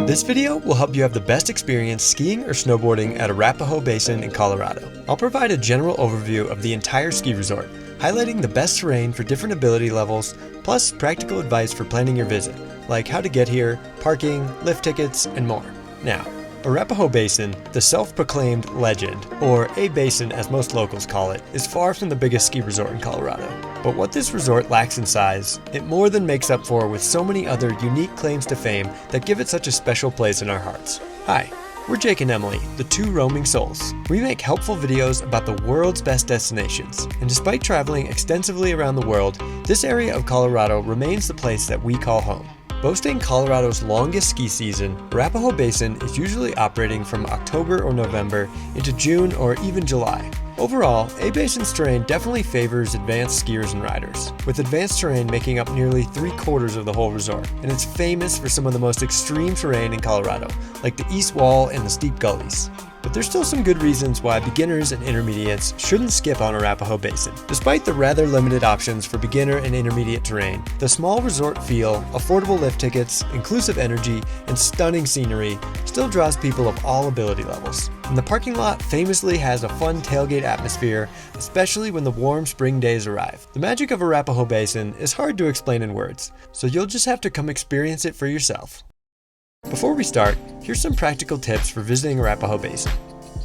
This video will help you have the best experience skiing or snowboarding at Arapahoe Basin in Colorado. I'll provide a general overview of the entire ski resort, highlighting the best terrain for different ability levels, plus practical advice for planning your visit, like how to get here, parking, lift tickets, and more. Now, Arapahoe Basin, the self-proclaimed legend, or A-Basin as most locals call it, is far from the biggest ski resort in Colorado. But what this resort lacks in size, it more than makes up for with so many other unique claims to fame that give it such a special place in our hearts. Hi, we're Jake and Emily, the two roaming souls. We make helpful videos about the world's best destinations, and despite traveling extensively around the world, this area of Colorado remains the place that we call home. Boasting Colorado's longest ski season, Arapahoe Basin is usually operating from October or November into June or even July. Overall, A-Basin's terrain definitely favors advanced skiers and riders, with advanced terrain making up nearly 3/4 of the whole resort, and it's famous for some of the most extreme terrain in Colorado, like the east wall and the steep gullies. But there's still some good reasons why beginners and intermediates shouldn't skip on Arapahoe Basin. Despite the rather limited options for beginner and intermediate terrain, the small resort feel, affordable lift tickets, inclusive energy, and stunning scenery still draws people of all ability levels. And the parking lot famously has a fun tailgate atmosphere, especially when the warm spring days arrive. The magic of Arapahoe Basin is hard to explain in words, so you'll just have to come experience it for yourself. Before we start, here's some practical tips for visiting Arapahoe Basin.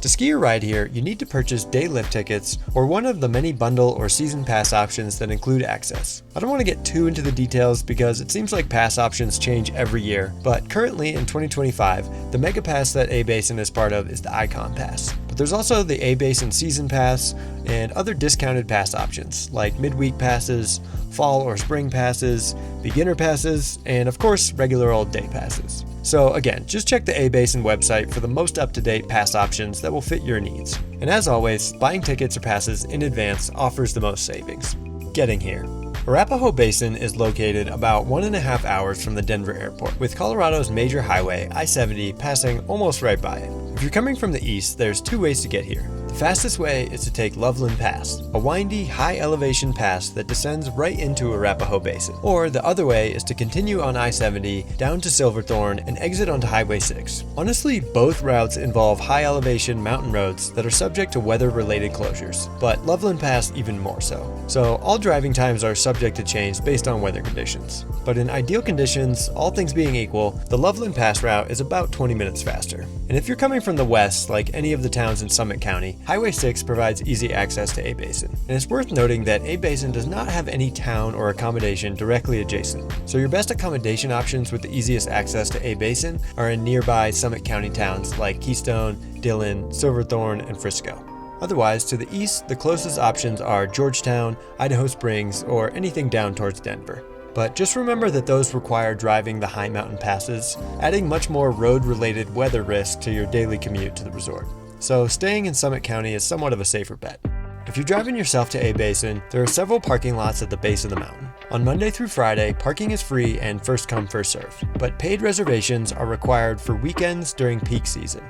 To ski or ride here, you need to purchase day lift tickets or one of the many bundle or season pass options that include access. I don't want to get too into the details because it seems like pass options change every year, but currently in 2025, the mega pass that A-Basin is part of is the Icon Pass. But there's also the A-Basin Season Pass and other discounted pass options like midweek passes, fall or spring passes, beginner passes, and of course regular old day passes. So again, just check the A-Basin website for the most up-to-date pass options that will fit your needs. And as always, buying tickets or passes in advance offers the most savings. Getting here. Arapahoe Basin is located about 1.5 hours from the Denver airport, with Colorado's major highway, I-70, passing almost right by it. If you're coming from the east, there's two ways to get here. The fastest way is to take Loveland Pass, a windy, high-elevation pass that descends right into Arapahoe Basin. Or the other way is to continue on I-70 down to Silverthorne and exit onto Highway 6. Honestly, both routes involve high-elevation mountain roads that are subject to weather-related closures, but Loveland Pass even more so. So all driving times are subject to change based on weather conditions. But in ideal conditions, all things being equal, the Loveland Pass route is about 20 minutes faster. And if you're coming from the west, like any of the towns in Summit County, Highway 6 provides easy access to A-Basin. And it's worth noting that A-Basin does not have any town or accommodation directly adjacent. So your best accommodation options with the easiest access to A-Basin are in nearby Summit County towns like Keystone, Dillon, Silverthorne, and Frisco. Otherwise, to the east, the closest options are Georgetown, Idaho Springs, or anything down towards Denver. But just remember that those require driving the high mountain passes, adding much more road-related weather risk to your daily commute to the resort. So staying in Summit County is somewhat of a safer bet. If you're driving yourself to A-Basin, there are several parking lots at the base of the mountain. On Monday through Friday, parking is free and first come, first served. But paid reservations are required for weekends during peak season.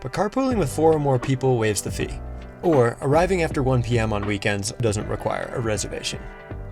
But carpooling with 4 or more people waives the fee. Or arriving after 1 p.m. on weekends doesn't require a reservation.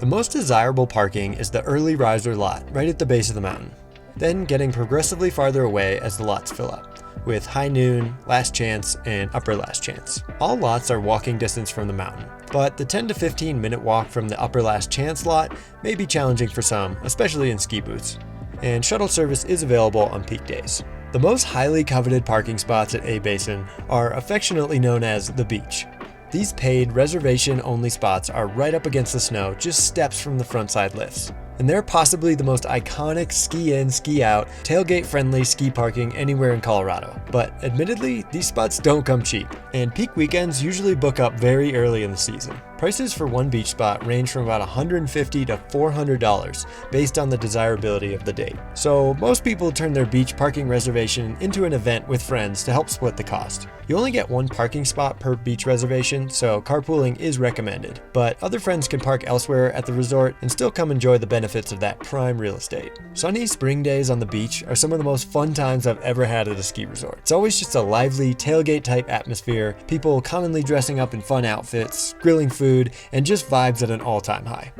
The most desirable parking is the early riser lot right at the base of the mountain, then getting progressively farther away as the lots fill up, with High Noon, Last Chance, and Upper Last Chance. All lots are walking distance from the mountain, but the 10 to 15 minute walk from the Upper Last Chance lot may be challenging for some, especially in ski boots, and shuttle service is available on peak days. The most highly coveted parking spots at A-Basin are affectionately known as the beach. These paid reservation-only spots are right up against the snow, just steps from the frontside lifts. And they're possibly the most iconic ski-in, ski-out, tailgate-friendly ski parking anywhere in Colorado. But admittedly, these spots don't come cheap, and peak weekends usually book up very early in the season. Prices for one beach spot range from about $150 to $400 based on the desirability of the date. So most people turn their beach parking reservation into an event with friends to help split the cost. You only get one parking spot per beach reservation, so carpooling is recommended. But other friends can park elsewhere at the resort and still come enjoy the benefits of that prime real estate. Sunny spring days on the beach are some of the most fun times I've ever had at a ski resort. It's always just a lively tailgate type atmosphere, people commonly dressing up in fun outfits, grilling food, and just vibes at an all-time high.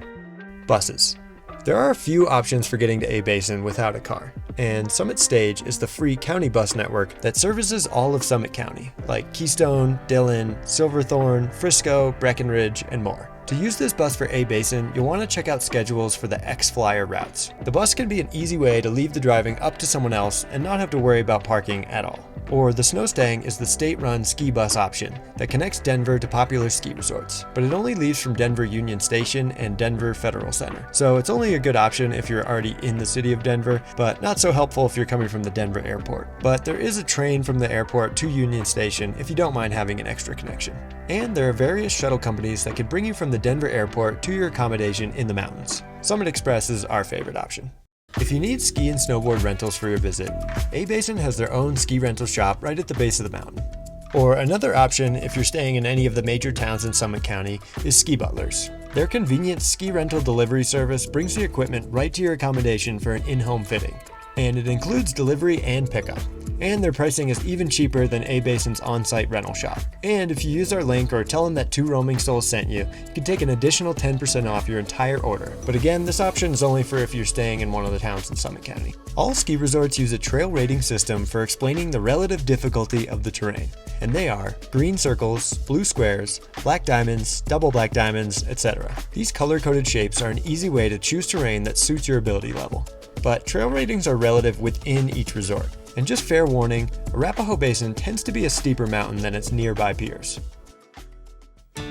Buses. There are a few options for getting to A-Basin without a car, and Summit Stage is the free county bus network that services all of Summit County, like Keystone, Dillon, Silverthorne, Frisco, Breckenridge, and more. To use this bus for A-Basin, you'll want to check out schedules for the X-Flyer routes. The bus can be an easy way to leave the driving up to someone else and not have to worry about parking at all. Or the Snowstang is the state-run ski bus option that connects Denver to popular ski resorts, but it only leaves from Denver Union Station and Denver Federal Center. So it's only a good option if you're already in the city of Denver, but not so helpful if you're coming from the Denver airport. But there is a train from the airport to Union Station if you don't mind having an extra connection. And there are various shuttle companies that can bring you from the Denver airport to your accommodation in the mountains. Summit Express is our favorite option. If you need ski and snowboard rentals for your visit, A-Basin has their own ski rental shop right at the base of the mountain. Or another option, if you're staying in any of the major towns in Summit County, is Ski Butlers. Their convenient ski rental delivery service brings the equipment right to your accommodation for an in-home fitting. And it includes delivery and pickup. And their pricing is even cheaper than A-Basin's on-site rental shop. And if you use our link or tell them that Two Roaming Souls sent you, you can take an additional 10% off your entire order. But again, this option is only for if you're staying in one of the towns in Summit County. All ski resorts use a trail rating system for explaining the relative difficulty of the terrain. And they are green circles, blue squares, black diamonds, double black diamonds, etc. These color-coded shapes are an easy way to choose terrain that suits your ability level. But trail ratings are relative within each resort. And just fair warning, Arapahoe Basin tends to be a steeper mountain than its nearby peers.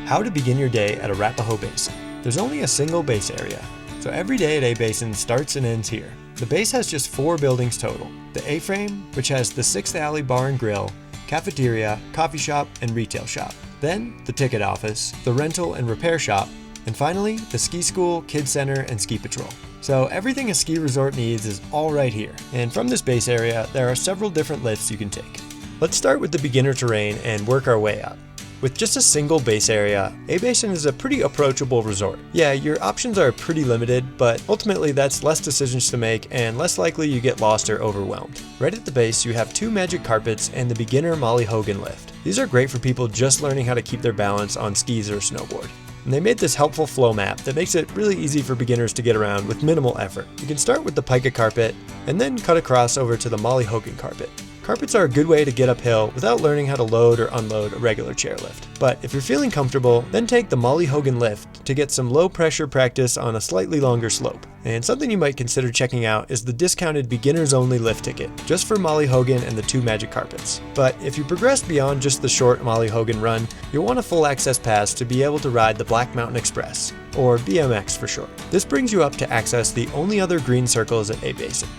How to begin your day at Arapahoe Basin. There's only a single base area, so every day at A-Basin starts and ends here. The base has just 4 buildings total. The A-Frame, which has the 6th Alley Bar and Grill, cafeteria, coffee shop, and retail shop. Then the ticket office, the rental and repair shop, and finally the ski school, kids center, and ski patrol. So everything a ski resort needs is all right here. And from this base area, there are several different lifts you can take. Let's start with the beginner terrain and work our way up. With just a single base area, A-Basin is a pretty approachable resort. Yeah, your options are pretty limited, but ultimately that's less decisions to make and less likely you get lost or overwhelmed. Right at the base, you have 2 magic carpets and the beginner Molly Hogan lift. These are great for people just learning how to keep their balance on skis or snowboard. And they made this helpful flow map that makes it really easy for beginners to get around with minimal effort. You can start with the Pica carpet and then cut across over to the Molly Hogan carpet. Carpets are a good way to get uphill without learning how to load or unload a regular chairlift. But if you're feeling comfortable, then take the Molly Hogan lift to get some low pressure practice on a slightly longer slope. And something you might consider checking out is the discounted beginners only lift ticket, just for Molly Hogan and the 2 magic carpets. But if you progress beyond just the short Molly Hogan run, you'll want a full access pass to be able to ride the Black Mountain Express, or BMX for short. This brings you up to access the only other green circles at A-Basin.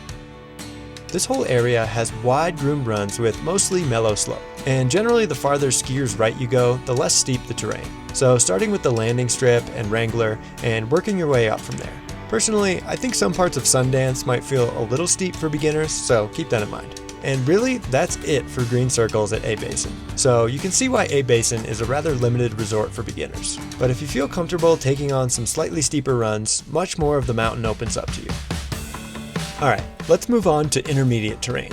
This whole area has wide groomed runs with mostly mellow slope, and generally the farther skiers right you go, the less steep the terrain. So starting with the landing strip and Wrangler and working your way up from there. Personally, I think some parts of Sundance might feel a little steep for beginners, so keep that in mind. And really, that's it for green circles at A-Basin. So you can see why A-Basin is a rather limited resort for beginners. But if you feel comfortable taking on some slightly steeper runs, much more of the mountain opens up to you. Alright, let's move on to intermediate terrain.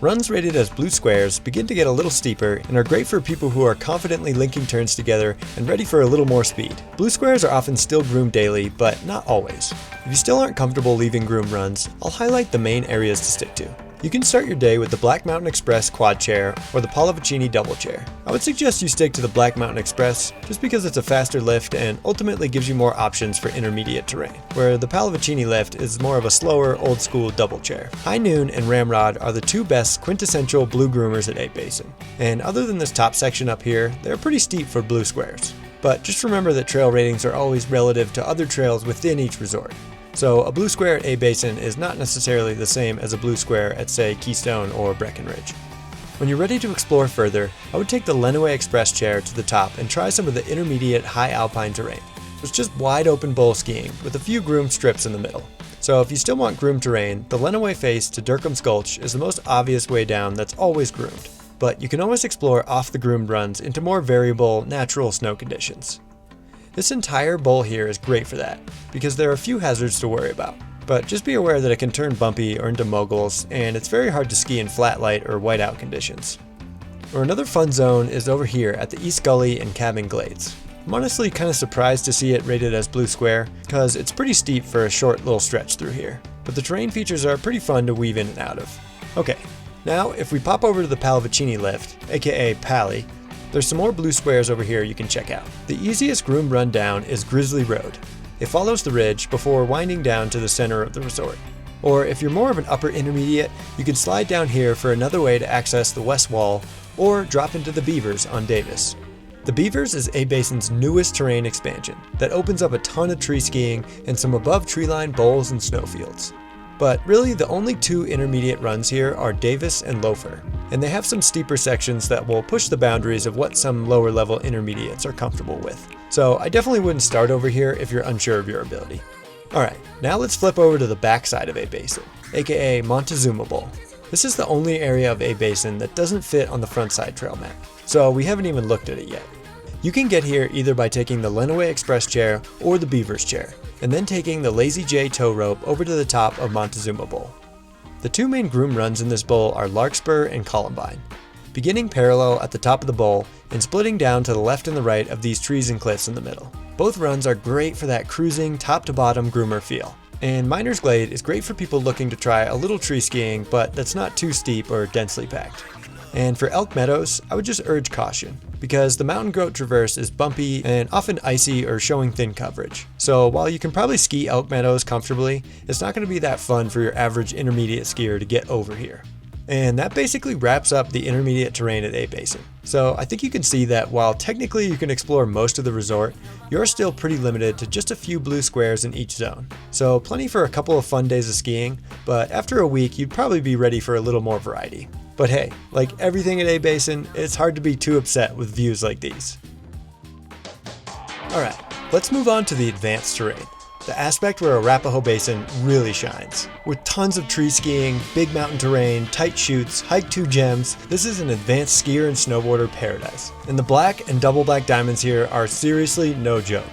Runs rated as blue squares begin to get a little steeper and are great for people who are confidently linking turns together and ready for a little more speed. Blue squares are often still groomed daily, but not always. If you still aren't comfortable leaving groomed runs, I'll highlight the main areas to stick to. You can start your day with the Black Mountain Express quad chair or the Pallavicini double chair. I would suggest you stick to the Black Mountain Express just because it's a faster lift and ultimately gives you more options for intermediate terrain, where the Pallavicini lift is more of a slower, old school double chair. High Noon and Ramrod are the 2 best quintessential blue groomers at A-Basin. And other than this top section up here, they're pretty steep for blue squares. But just remember that trail ratings are always relative to other trails within each resort. So a blue square at A-Basin is not necessarily the same as a blue square at, say, Keystone or Breckenridge. When you're ready to explore further, I would take the Lenawee Express chair to the top and try some of the intermediate high alpine terrain. It's just wide open bowl skiing with a few groomed strips in the middle. So if you still want groomed terrain, the Lenawee face to Durkam's Gulch is the most obvious way down that's always groomed. But you can always explore off the groomed runs into more variable, natural snow conditions. This entire bowl here is great for that, because there are a few hazards to worry about. But just be aware that it can turn bumpy or into moguls, and it's very hard to ski in flat light or whiteout conditions. Or another fun zone is over here at the East Gully and Cabin Glades. I'm honestly kind of surprised to see it rated as blue square, because it's pretty steep for a short little stretch through here. But the terrain features are pretty fun to weave in and out of. Okay, now if we pop over to the Pallavicini lift, aka Pally, there's some more blue squares over here you can check out. The easiest groom run down is Grizzly Road. It follows the ridge before winding down to the center of the resort. Or if you're more of an upper intermediate, you can slide down here for another way to access the west wall, or drop into the Beavers on Davis. The Beavers is A-Basin's newest terrain expansion that opens up a ton of tree skiing and some above treeline bowls and snowfields. But really the only two intermediate runs here are Davis and Loafer, and they have some steeper sections that will push the boundaries of what some lower level intermediates are comfortable with. So I definitely wouldn't start over here if you're unsure of your ability. Alright, now let's flip over to the back side of A-Basin, aka Montezuma Bowl. This is the only area of A-Basin that doesn't fit on the front side trail map, so we haven't even looked at it yet. You can get here either by taking the Lenawee Express chair or the Beavers chair, and then taking the Lazy J tow rope over to the top of Montezuma Bowl. The two main groom runs in this bowl are Larkspur and Columbine, beginning parallel at the top of the bowl and splitting down to the left and the right of these trees and cliffs in the middle. Both runs are great for that cruising top to bottom groomer feel. And Miner's Glade is great for people looking to try a little tree skiing, but that's not too steep or densely packed. And for Elk Meadows, I would just urge caution, because the Mountain Goat Traverse is bumpy and often icy or showing thin coverage. So while you can probably ski Elk Meadows comfortably, it's not going to be that fun for your average intermediate skier to get over here. And that basically wraps up the intermediate terrain at A-Basin. So I think you can see that while technically you can explore most of the resort, you're still pretty limited to just a few blue squares in each zone. So plenty for a couple of fun days of skiing, but after a week you'd probably be ready for a little more variety. But hey, like everything at A-Basin, it's hard to be too upset with views like these. Alright, let's move on to the advanced terrain. The aspect where Arapahoe Basin really shines. With tons of tree skiing, big mountain terrain, tight chutes, hike 2 gems, this is an advanced skier and snowboarder paradise. And the black and double black diamonds here are seriously no joke.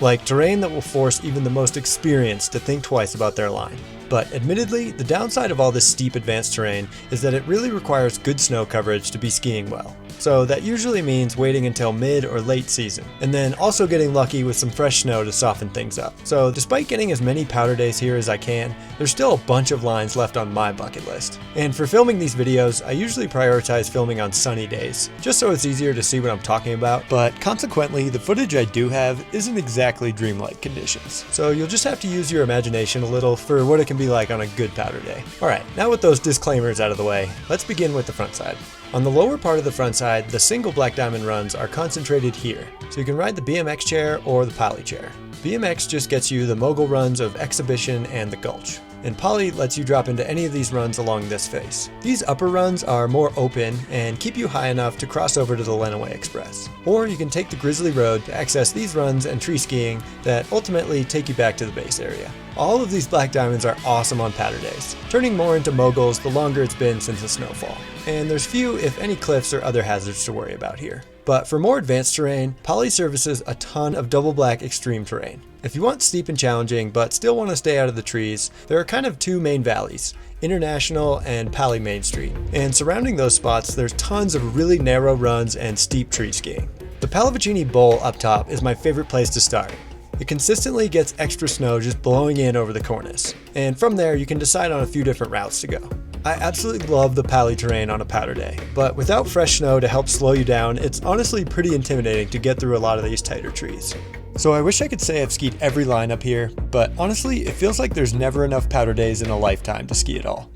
Like terrain that will force even the most experienced to think twice about their line. But admittedly, the downside of all this steep advanced terrain is that it really requires good snow coverage to be skiing well. So that usually means waiting until mid or late season, and then also getting lucky with some fresh snow to soften things up. So despite getting as many powder days here as I can, there's still a bunch of lines left on my bucket list. And for filming these videos, I usually prioritize filming on sunny days, just so it's easier to see what I'm talking about, but consequently, the footage I do have isn't exactly dreamlike conditions. So you'll just have to use your imagination a little for what it can be like on a good powder day. Alright, now with those disclaimers out of the way, let's begin with the front side. On the lower part of the front side, the single black diamond runs are concentrated here, so you can ride the BMX chair or the Poly chair. BMX just gets you the mogul runs of Exhibition and the Gulch, and Poly lets you drop into any of these runs along this face. These upper runs are more open and keep you high enough to cross over to the Lenawee Express. Or you can take the Grizzly Road to access these runs and tree skiing that ultimately take you back to the base area. All of these black diamonds are awesome on powder days, turning more into moguls the longer it's been since the snowfall. And there's few, if any, cliffs or other hazards to worry about here. But for more advanced terrain, Poly services a ton of double black extreme terrain. If you want steep and challenging but still want to stay out of the trees, there are kind of two main valleys, International and Pally Main Street. And surrounding those spots, there's tons of really narrow runs and steep tree skiing. The Pallavicini Bowl up top is my favorite place to start. It consistently gets extra snow just blowing in over the cornice, and from there you can decide on a few different routes to go. I absolutely love the Pally terrain on a powder day, but without fresh snow to help slow you down, it's honestly pretty intimidating to get through a lot of these tighter trees. So I wish I could say I've skied every line up here, but honestly it feels like there's never enough powder days in a lifetime to ski it all.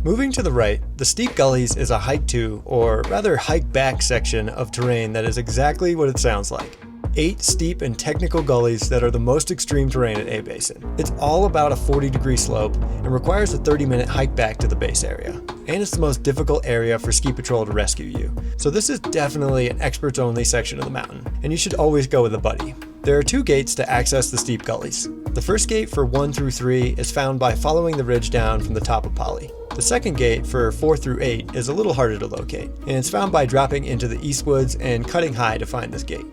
Moving to the right, the Steep Gullies is a hike to, or rather hike back section of terrain that is exactly what it sounds like. 8 steep and technical gullies that are the most extreme terrain at A-Basin. It's all about a 40-degree slope and requires a 30-minute hike back to the base area. And it's the most difficult area for ski patrol to rescue you. So this is definitely an experts-only section of the mountain, and you should always go with a buddy. There are 2 gates to access the steep gullies. The first gate for 1 through 3 is found by following the ridge down from the top of Poly. The second gate for 4 through 8 is a little harder to locate, and it's found by dropping into the east woods and cutting high to find this gate.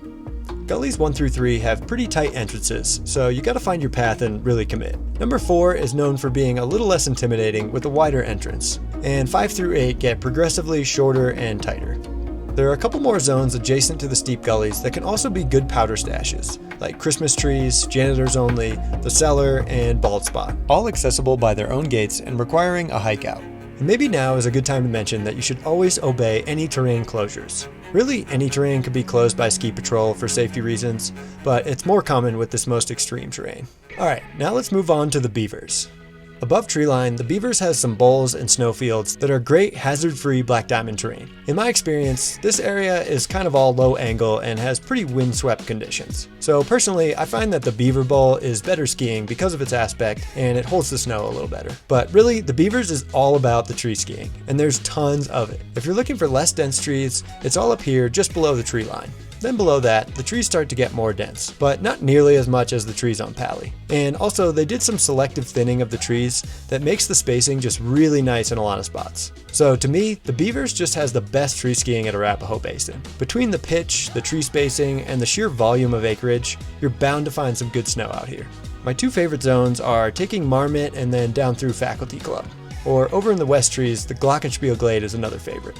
Gullies 1 through 3 have pretty tight entrances, so you gotta find your path and really commit. Number 4 is known for being a little less intimidating with a wider entrance, and 5 through 8 get progressively shorter and tighter. There are a couple more zones adjacent to the steep gullies that can also be good powder stashes, like Christmas trees, janitors only, the cellar, and bald spot, all accessible by their own gates and requiring a hike out. And maybe now is a good time to mention that you should always obey any terrain closures. Really, any terrain could be closed by ski patrol for safety reasons, but it's more common with this most extreme terrain. Alright, now let's move on to the beavers. Above treeline, the Beavers has some bowls and snowfields that are great hazard-free black diamond terrain. In my experience, this area is kind of all low angle and has pretty windswept conditions. So personally, I find that the Beaver Bowl is better skiing because of its aspect and it holds the snow a little better. But really, the Beavers is all about the tree skiing, and there's tons of it. If you're looking for less dense trees, it's all up here just below the tree line. Then below that, the trees start to get more dense, but not nearly as much as the trees on Pali. And also, they did some selective thinning of the trees that makes the spacing just really nice in a lot of spots. So to me, the Beavers just has the best tree skiing at Arapahoe Basin. Between the pitch, the tree spacing, and the sheer volume of acreage, you're bound to find some good snow out here. My two favorite zones are taking Marmot and then down through Faculty Club. Or over in the West Trees, the Glockenspiel Glade is another favorite.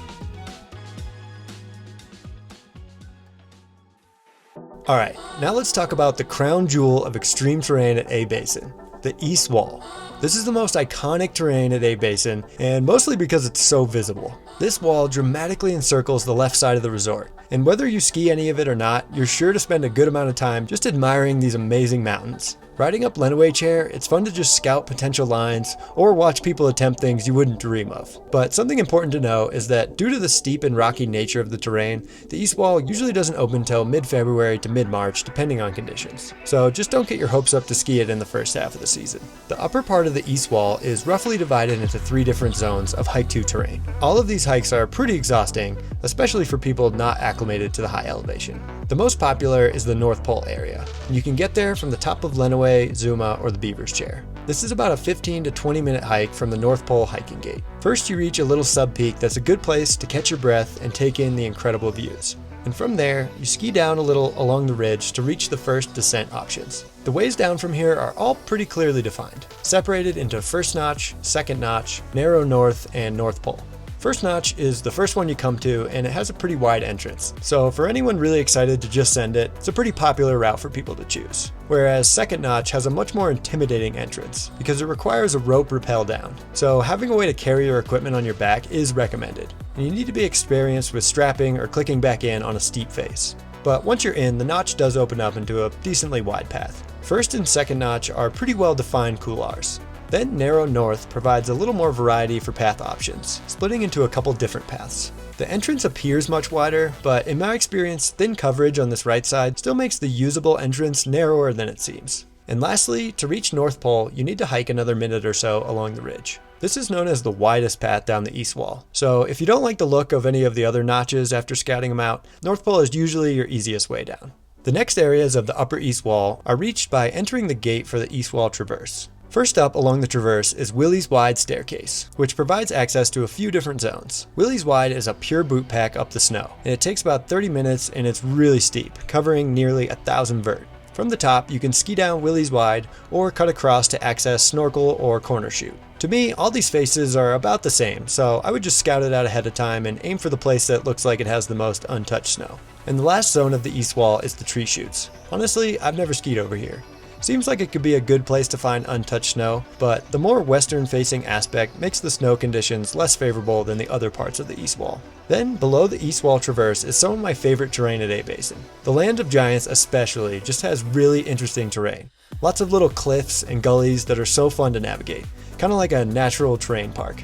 Alright, now let's talk about the crown jewel of extreme terrain at A-Basin, the East Wall. This is the most iconic terrain at A-Basin, and mostly because it's so visible. This wall dramatically encircles the left side of the resort, and whether you ski any of it or not, you're sure to spend a good amount of time just admiring these amazing mountains. Riding up Lenawee Chair, it's fun to just scout potential lines or watch people attempt things you wouldn't dream of. But something important to know is that due to the steep and rocky nature of the terrain, the East Wall usually doesn't open until mid-February to mid-March depending on conditions. So just don't get your hopes up to ski it in the first half of the season. The upper part of the East Wall is roughly divided into 3 different zones of Hike 2 terrain. All of these hikes are pretty exhausting, especially for people not acclimated to the high elevation. The most popular is the North Pole area, and you can get there from the top of Lenawee, Zuma, or the Beaver's Chair. This is about a 15 to 20 minute hike from the North Pole hiking gate. First you reach a little sub-peak that's a good place to catch your breath and take in the incredible views. And from there, you ski down a little along the ridge to reach the first descent options. The ways down from here are all pretty clearly defined, separated into First Notch, Second Notch, Narrow North, and North Pole. First Notch is the first one you come to, and it has a pretty wide entrance. So for anyone really excited to just send it, it's a pretty popular route for people to choose. Whereas Second Notch has a much more intimidating entrance because it requires a rope rappel down. So having a way to carry your equipment on your back is recommended. And you need to be experienced with strapping or clicking back in on a steep face. But once you're in, the notch does open up into a decently wide path. First and Second Notch are pretty well defined couloirs. Then Narrow North provides a little more variety for path options, splitting into a couple different paths. The entrance appears much wider, but in my experience, thin coverage on this right side still makes the usable entrance narrower than it seems. And lastly, to reach North Pole, you need to hike another minute or so along the ridge. This is known as the widest path down the East Wall. So if you don't like the look of any of the other notches after scouting them out, North Pole is usually your easiest way down. The next areas of the upper East Wall are reached by entering the gate for the East Wall Traverse. First up along the traverse is Willie's Wide Staircase, which provides access to a few different zones. Willie's Wide is a pure boot pack up the snow, and it takes about 30 minutes and it's really steep, covering nearly 1,000 vert. From the top, you can ski down Willie's Wide or cut across to access snorkel or corner shoot. To me, all these faces are about the same, so I would just scout it out ahead of time and aim for the place that looks like it has the most untouched snow. And the last zone of the East Wall is the tree chutes. Honestly, I've never skied over here. Seems like it could be a good place to find untouched snow, but the more western-facing aspect makes the snow conditions less favorable than the other parts of the East Wall. Then, below the East Wall Traverse is some of my favorite terrain at A-Basin. The Land of Giants especially just has really interesting terrain. Lots of little cliffs and gullies that are so fun to navigate, kind of like a natural terrain park.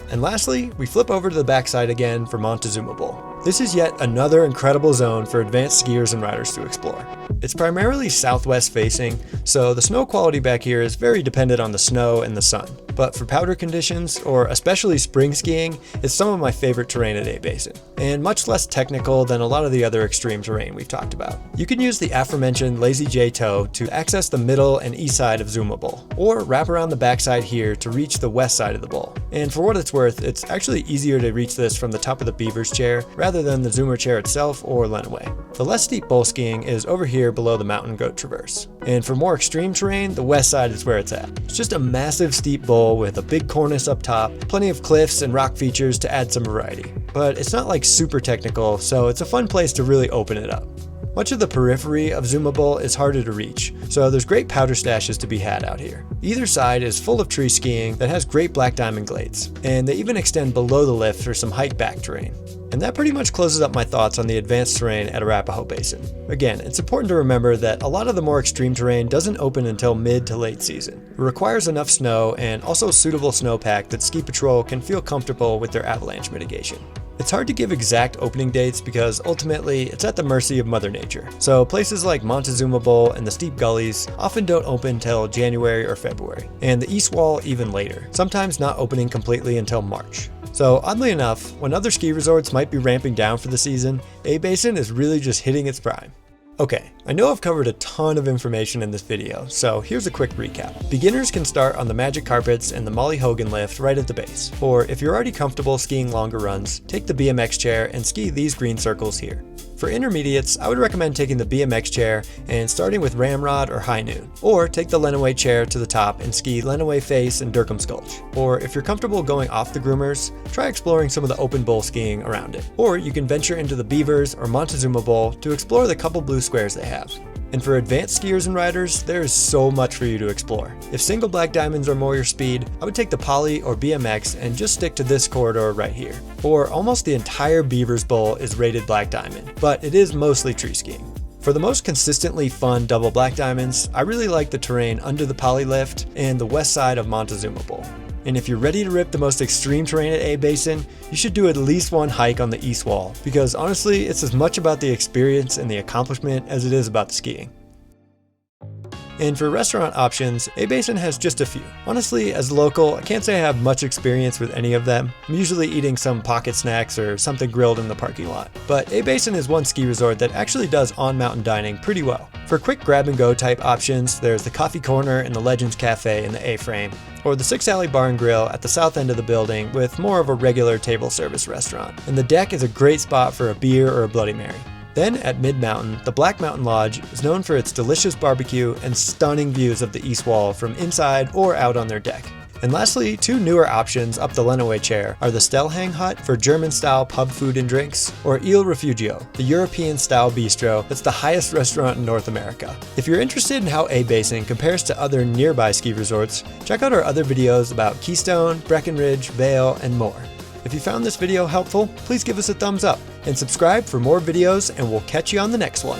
And lastly, we flip over to the backside again for Montezuma Bowl. This is yet another incredible zone for advanced skiers and riders to explore. It's primarily southwest facing, so the snow quality back here is very dependent on the snow and the sun. But for powder conditions, or especially spring skiing, it's some of my favorite terrain at A-Basin, and much less technical than a lot of the other extreme terrain we've talked about. You can use the aforementioned Lazy J toe to access the middle and east side of Zuma Bowl, or wrap around the backside here to reach the west side of the bowl. And for what it's worth, it's actually easier to reach this from the top of the Beaver's Chair rather than the Zoomer Chair itself or Lenawee. The less steep bowl skiing is over here below the Mountain Goat Traverse. And for more extreme terrain, the west side is where it's at. It's just a massive steep bowl bowl with a big cornice up top, plenty of cliffs and rock features to add some variety. But it's not like super technical, so it's a fun place to really open it up. Much of the periphery of Zuma Bowl is harder to reach, so there's great powder stashes to be had out here. Either side is full of tree skiing that has great black diamond glades, and they even extend below the lift for some hike back terrain. And that pretty much closes up my thoughts on the advanced terrain at Arapahoe Basin. Again, it's important to remember that a lot of the more extreme terrain doesn't open until mid to late season. It requires enough snow and also suitable snowpack that ski patrol can feel comfortable with their avalanche mitigation. It's hard to give exact opening dates because ultimately it's at the mercy of Mother Nature. So places like Montezuma Bowl and the steep gullies often don't open till January or February, and the east wall even later, sometimes not opening completely until March. So oddly enough, when other ski resorts might be ramping down for the season, A-Basin is really just hitting its prime. Okay, I know I've covered a ton of information in this video, so here's a quick recap. Beginners can start on the Magic Carpets and the Molly Hogan lift right at the base. Or if you're already comfortable skiing longer runs, take the BMX chair and ski these green circles here. For intermediates, I would recommend taking the BMX chair and starting with Ramrod or High Noon. Or take the Lenawee chair to the top and ski Lenawee Face and Durkam's Gulch. Or if you're comfortable going off the groomers, try exploring some of the open bowl skiing around it. Or you can venture into the Beavers or Montezuma Bowl to explore the couple blue squares they have. And for advanced skiers and riders, there is so much for you to explore. If single black diamonds are more your speed, I would take the Poly or BMX and just stick to this corridor right here. Or almost the entire Beavers Bowl is rated black diamond, but it is mostly tree skiing. For the most consistently fun double black diamonds, I really like the terrain under the Poly lift and the west side of Montezuma Bowl. And if you're ready to rip the most extreme terrain at A-Basin, you should do at least one hike on the east wall, because honestly, it's as much about the experience and the accomplishment as it is about the skiing. And for restaurant options, A-Basin has just a few. Honestly, as a local, I can't say I have much experience with any of them. I'm usually eating some pocket snacks or something grilled in the parking lot. But A-Basin is one ski resort that actually does on-mountain dining pretty well. For quick grab-and-go type options, there's the Coffee Corner and the Legends Cafe in the A-frame, or the 6 Alley Bar and Grill at the south end of the building with more of a regular table service restaurant. And the deck is a great spot for a beer or a Bloody Mary. Then at Mid-Mountain, the Black Mountain Lodge is known for its delicious barbecue and stunning views of the east wall from inside or out on their deck. And lastly, two newer options up the Lenawee chair are the Stellhang Hut for German-style pub food and drinks, or Il Refugio, the European-style bistro that's the highest restaurant in North America. If you're interested in how A-Basin compares to other nearby ski resorts, check out our other videos about Keystone, Breckenridge, Vail, and more. If you found this video helpful, please give us a thumbs up and subscribe for more videos, and we'll catch you on the next one.